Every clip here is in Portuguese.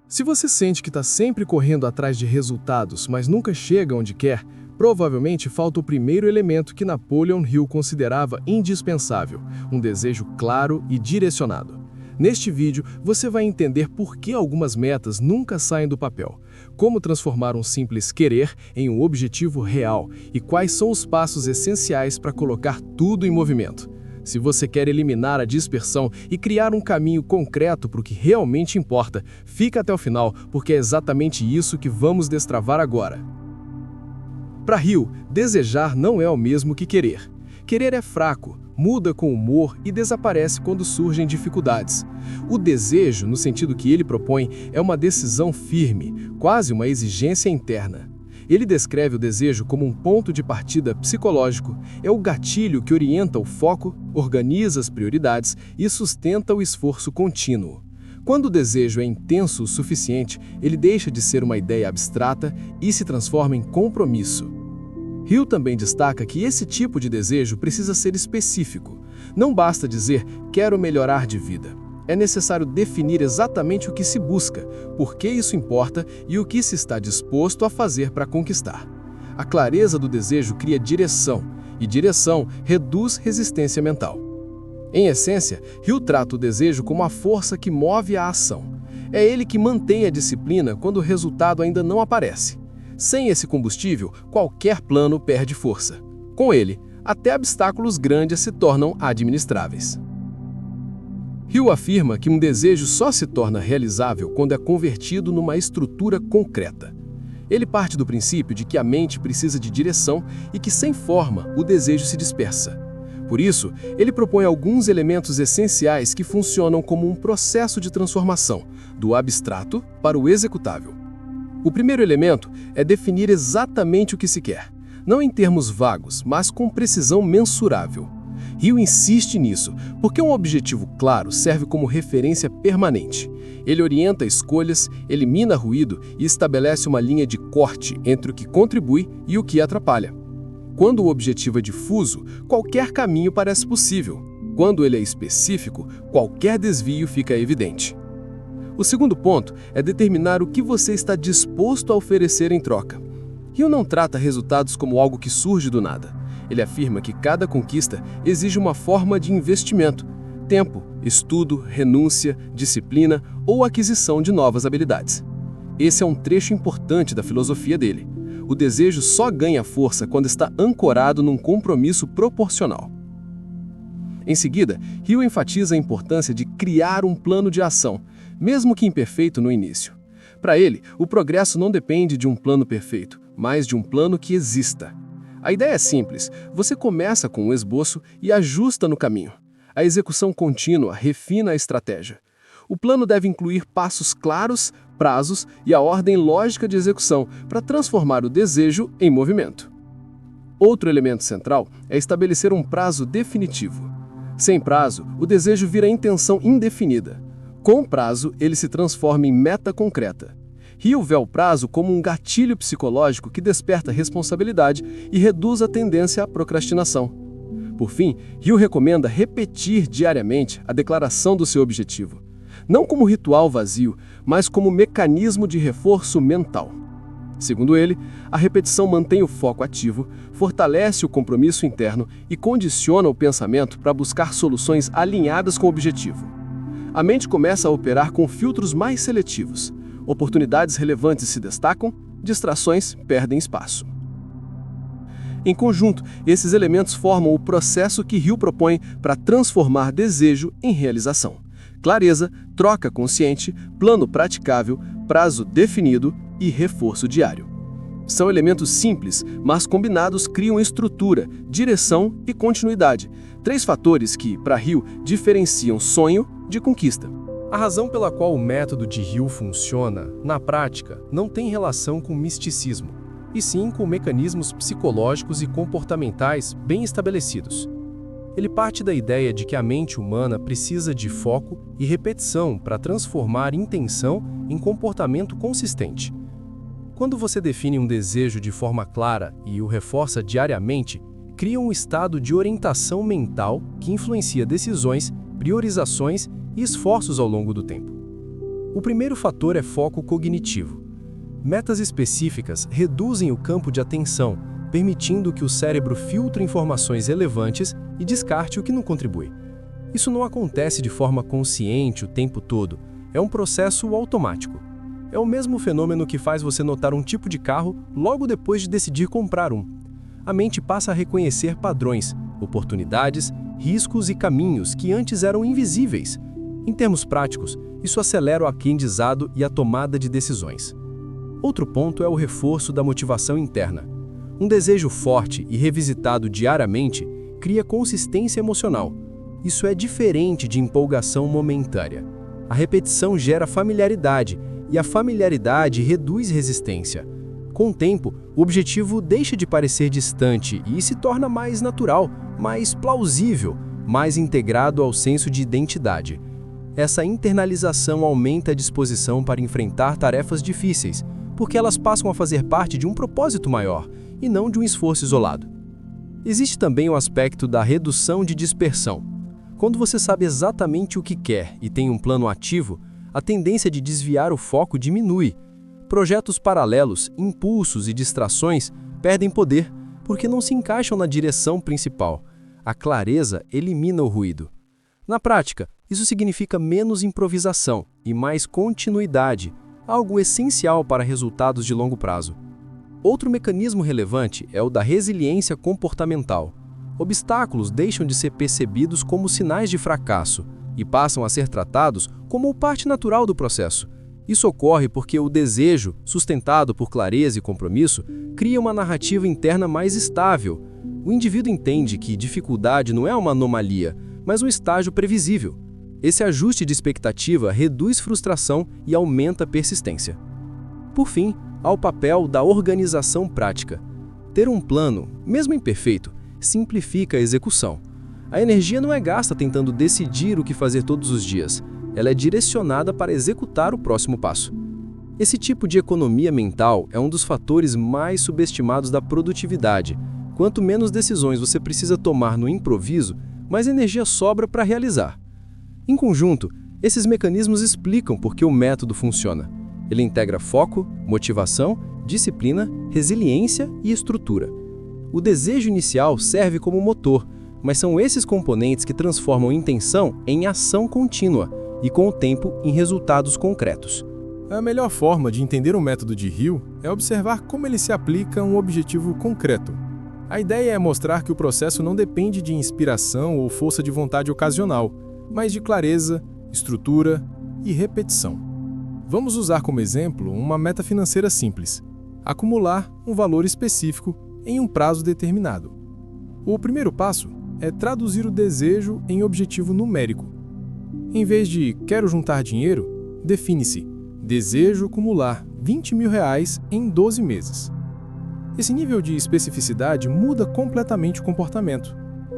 Se você sente que está sempre correndo atrás de resultados, mas nunca chega onde quer, provavelmente falta o primeiro elemento que Napoleon Hill considerava indispensável: um desejo claro e direcionado. Neste vídeo, você vai entender por que algumas metas nunca saem do papel, como transformar um simples querer em um objetivo real e quais são os passos essenciais para colocar tudo em movimento. Se você quer eliminar a dispersão e criar um caminho concreto para o que realmente importa, fica até o final, porque é exatamente isso que vamos destravar agora. Para Hill, desejar não é o mesmo que querer. Querer é fraco, muda com o humor e desaparece quando surgem dificuldades. O desejo, no sentido que ele propõe, é uma decisão firme, quase uma exigência interna. Ele descreve o desejo como um ponto de partida psicológico, é o gatilho que orienta o foco, organiza as prioridades e sustenta o esforço contínuo. Quando o desejo é intenso o suficiente, ele deixa de ser uma ideia abstrata e se transforma em compromisso. Hill também destaca que esse tipo de desejo precisa ser específico. Não basta dizer "quero melhorar de vida". É necessário definir exatamente o que se busca, por que isso importa e o que se está disposto a fazer para conquistar. A clareza do desejo cria direção, e direção reduz resistência mental. Em essência, Hill trata o desejo como a força que move a ação. É ele que mantém a disciplina quando o resultado ainda não aparece. Sem esse combustível, qualquer plano perde força. Com ele, até obstáculos grandes se tornam administráveis. Hill afirma que um desejo só se torna realizável quando é convertido numa estrutura concreta. Ele parte do princípio de que a mente precisa de direção e que, sem forma, o desejo se dispersa. Por isso, ele propõe alguns elementos essenciais que funcionam como um processo de transformação, do abstrato para o executável. O primeiro elemento é definir exatamente o que se quer, não em termos vagos, mas com precisão mensurável. Hill insiste nisso, porque um objetivo claro serve como referência permanente. Ele orienta escolhas, elimina ruído e estabelece uma linha de corte entre o que contribui e o que atrapalha. Quando o objetivo é difuso, qualquer caminho parece possível. Quando ele é específico, qualquer desvio fica evidente. O segundo ponto é determinar o que você está disposto a oferecer em troca. Hill não trata resultados como algo que surge do nada. Ele afirma que cada conquista exige uma forma de investimento: tempo, estudo, renúncia, disciplina ou aquisição de novas habilidades. Esse é um trecho importante da filosofia dele. O desejo só ganha força quando está ancorado num compromisso proporcional. Em seguida, Hill enfatiza a importância de criar um plano de ação, mesmo que imperfeito no início. Para ele, o progresso não depende de um plano perfeito, mas de um plano que exista. A ideia é simples: você começa com um esboço e ajusta no caminho. A execução contínua refina a estratégia. O plano deve incluir passos claros, prazos e a ordem lógica de execução para transformar o desejo em movimento. Outro elemento central é estabelecer um prazo definitivo. Sem prazo, o desejo vira intenção indefinida. Com prazo, ele se transforma em meta concreta. Hill vê o prazo como um gatilho psicológico que desperta responsabilidade e reduz a tendência à procrastinação. Por fim, Hill recomenda repetir diariamente a declaração do seu objetivo, não como ritual vazio, mas como mecanismo de reforço mental. Segundo ele, a repetição mantém o foco ativo, fortalece o compromisso interno e condiciona o pensamento para buscar soluções alinhadas com o objetivo. A mente começa a operar com filtros mais seletivos. Oportunidades relevantes se destacam, distrações perdem espaço. Em conjunto, esses elementos formam o processo que Hill propõe para transformar desejo em realização: clareza, troca consciente, plano praticável, prazo definido e reforço diário. São elementos simples, mas combinados criam estrutura, direção e continuidade, 3 fatores que, para Hill, diferenciam sonho de conquista. A razão pela qual o método de Hill funciona, na prática, não tem relação com misticismo, e sim com mecanismos psicológicos e comportamentais bem estabelecidos. Ele parte da ideia de que a mente humana precisa de foco e repetição para transformar intenção em comportamento consistente. Quando você define um desejo de forma clara e o reforça diariamente, cria um estado de orientação mental que influencia decisões, priorizações e esforços ao longo do tempo. O primeiro fator é foco cognitivo. Metas específicas reduzem o campo de atenção, permitindo que o cérebro filtre informações relevantes e descarte o que não contribui. Isso não acontece de forma consciente o tempo todo, é um processo automático. É o mesmo fenômeno que faz você notar um tipo de carro logo depois de decidir comprar um. A mente passa a reconhecer padrões, oportunidades, riscos e caminhos que antes eram invisíveis. Em termos práticos, isso acelera o aprendizado e a tomada de decisões. Outro ponto é o reforço da motivação interna. Um desejo forte e revisitado diariamente cria consistência emocional. Isso é diferente de empolgação momentânea. A repetição gera familiaridade, e a familiaridade reduz resistência. Com o tempo, o objetivo deixa de parecer distante e se torna mais natural, mais plausível, mais integrado ao senso de identidade. Essa internalização aumenta a disposição para enfrentar tarefas difíceis, porque elas passam a fazer parte de um propósito maior, e não de um esforço isolado. Existe também o aspecto da redução de dispersão. Quando você sabe exatamente o que quer e tem um plano ativo, a tendência de desviar o foco diminui. Projetos paralelos, impulsos e distrações perdem poder porque não se encaixam na direção principal. A clareza elimina o ruído. Na prática, isso significa menos improvisação e mais continuidade, algo essencial para resultados de longo prazo. Outro mecanismo relevante é o da resiliência comportamental. Obstáculos deixam de ser percebidos como sinais de fracasso e passam a ser tratados como parte natural do processo. Isso ocorre porque o desejo, sustentado por clareza e compromisso, cria uma narrativa interna mais estável. O indivíduo entende que dificuldade não é uma anomalia, mas um estágio previsível. Esse ajuste de expectativa reduz frustração e aumenta a persistência. Por fim, há o papel da organização prática. Ter um plano, mesmo imperfeito, simplifica a execução. A energia não é gasta tentando decidir o que fazer todos os dias. Ela é direcionada para executar o próximo passo. Esse tipo de economia mental é um dos fatores mais subestimados da produtividade. Quanto menos decisões você precisa tomar no improviso, mais energia sobra para realizar. Em conjunto, esses mecanismos explicam por que o método funciona. Ele integra foco, motivação, disciplina, resiliência e estrutura. O desejo inicial serve como motor, mas são esses componentes que transformam intenção em ação contínua e, com o tempo, em resultados concretos. A melhor forma de entender o método de Hill é observar como ele se aplica a um objetivo concreto. A ideia é mostrar que o processo não depende de inspiração ou força de vontade ocasional, mas de clareza, estrutura e repetição. Vamos usar como exemplo uma meta financeira simples: acumular um valor específico em um prazo determinado. O primeiro passo é traduzir o desejo em objetivo numérico. Em vez de quero juntar dinheiro, define-se desejo acumular R$20.000 em 12 meses. Esse nível de especificidade muda completamente o comportamento.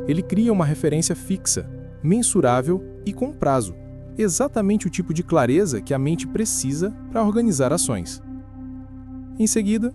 Ele cria uma referência fixa, mensurável e com prazo, exatamente o tipo de clareza que a mente precisa para organizar ações. Em seguida,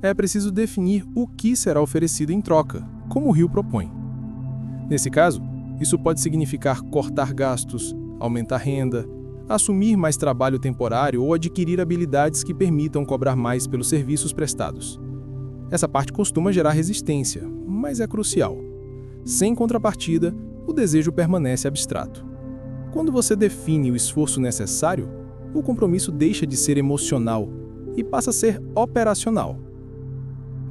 é preciso definir o que será oferecido em troca, como o Rio propõe. Nesse caso, isso pode significar cortar gastos, aumentar renda, assumir mais trabalho temporário ou adquirir habilidades que permitam cobrar mais pelos serviços prestados. Essa parte costuma gerar resistência, mas é crucial. Sem contrapartida, o desejo permanece abstrato. Quando você define o esforço necessário, o compromisso deixa de ser emocional e passa a ser operacional.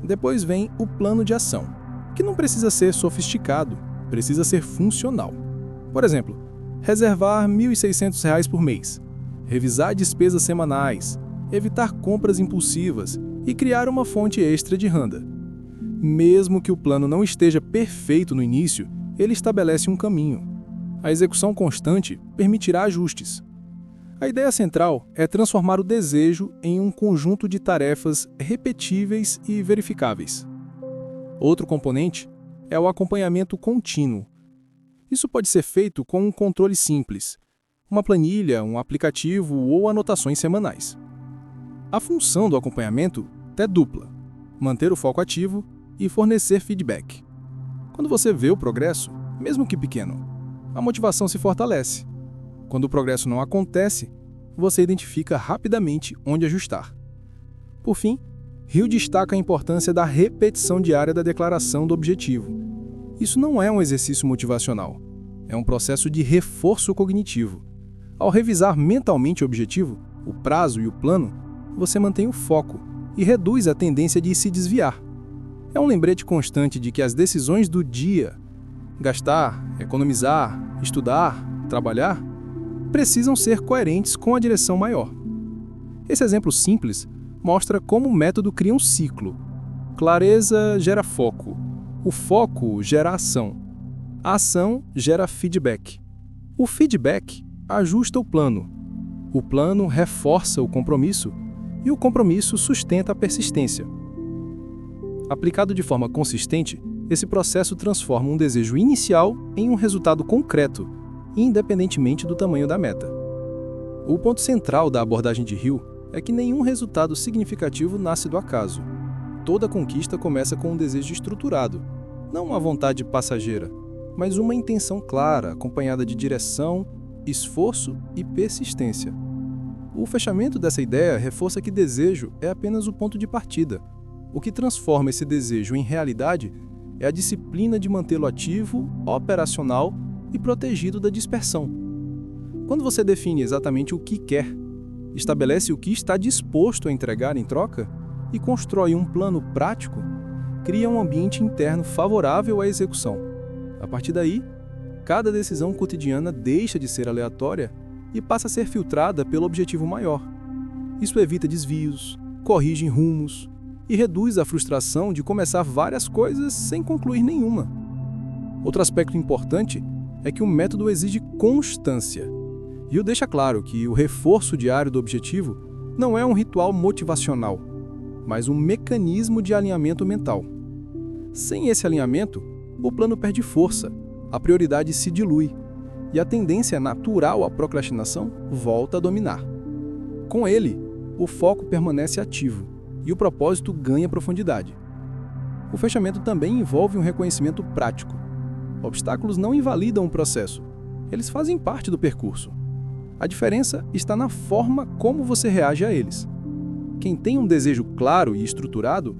Depois vem o plano de ação, que não precisa ser sofisticado, precisa ser funcional. Por exemplo, reservar R$1.600 por mês, revisar despesas semanais, evitar compras impulsivas e criar uma fonte extra de renda. Mesmo que o plano não esteja perfeito no início, ele estabelece um caminho. A execução constante permitirá ajustes. A ideia central é transformar o desejo em um conjunto de tarefas repetíveis e verificáveis. Outro componente é o acompanhamento contínuo. Isso pode ser feito com um controle simples, uma planilha, um aplicativo ou anotações semanais. A função do acompanhamento é dupla: manter o foco ativo e fornecer feedback. Quando você vê o progresso, mesmo que pequeno, a motivação se fortalece. Quando o progresso não acontece, você identifica rapidamente onde ajustar. Por fim, Hill destaca a importância da repetição diária da declaração do objetivo. Isso não é um exercício motivacional, é um processo de reforço cognitivo. Ao revisar mentalmente o objetivo, o prazo e o plano, você mantém o foco e reduz a tendência de se desviar. É um lembrete constante de que as decisões do dia, gastar, economizar, estudar, trabalhar, precisam ser coerentes com a direção maior. Esse exemplo simples mostra como o método cria um ciclo. Clareza gera foco. O foco gera ação. A ação gera feedback. O feedback ajusta o plano. O plano reforça o compromisso e o compromisso sustenta a persistência. Aplicado de forma consistente, esse processo transforma um desejo inicial em um resultado concreto, independentemente do tamanho da meta. O ponto central da abordagem de Hill é que nenhum resultado significativo nasce do acaso. Toda conquista começa com um desejo estruturado, não uma vontade passageira, mas uma intenção clara, acompanhada de direção, esforço e persistência. O fechamento dessa ideia reforça que desejo é apenas o ponto de partida. O que transforma esse desejo em realidade é a disciplina de mantê-lo ativo, operacional e protegido da dispersão. Quando você define exatamente o que quer, estabelece o que está disposto a entregar em troca e constrói um plano prático, cria um ambiente interno favorável à execução. A partir daí, cada decisão cotidiana deixa de ser aleatória e passa a ser filtrada pelo objetivo maior. Isso evita desvios, corrige rumos e reduz a frustração de começar várias coisas sem concluir nenhuma. Outro aspecto importante é que o método exige constância. E o deixa claro que o reforço diário do objetivo não é um ritual motivacional, mas um mecanismo de alinhamento mental. Sem esse alinhamento, o plano perde força, a prioridade se dilui e a tendência natural à procrastinação volta a dominar. Com ele, o foco permanece ativo e o propósito ganha profundidade. O fechamento também envolve um reconhecimento prático. Obstáculos não invalidam o processo, eles fazem parte do percurso. A diferença está na forma como você reage a eles. Quem tem um desejo claro e estruturado,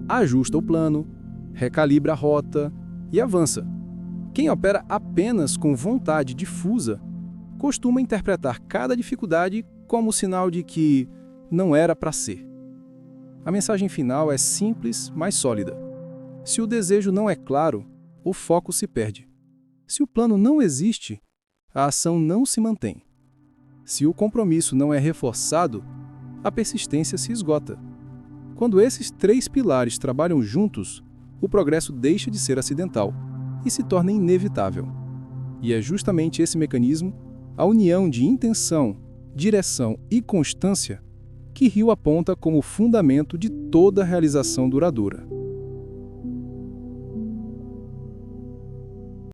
ajusta o plano, recalibra a rota e avança. Quem opera apenas com vontade difusa, costuma interpretar cada dificuldade como sinal de que não era para ser. A mensagem final é simples, mas sólida. Se o desejo não é claro, o foco se perde. Se o plano não existe, a ação não se mantém. Se o compromisso não é reforçado, a persistência se esgota. Quando esses três pilares trabalham juntos, o progresso deixa de ser acidental e se torna inevitável. E é justamente esse mecanismo, a união de intenção, direção e constância, que Hill aponta como fundamento de toda realização duradoura.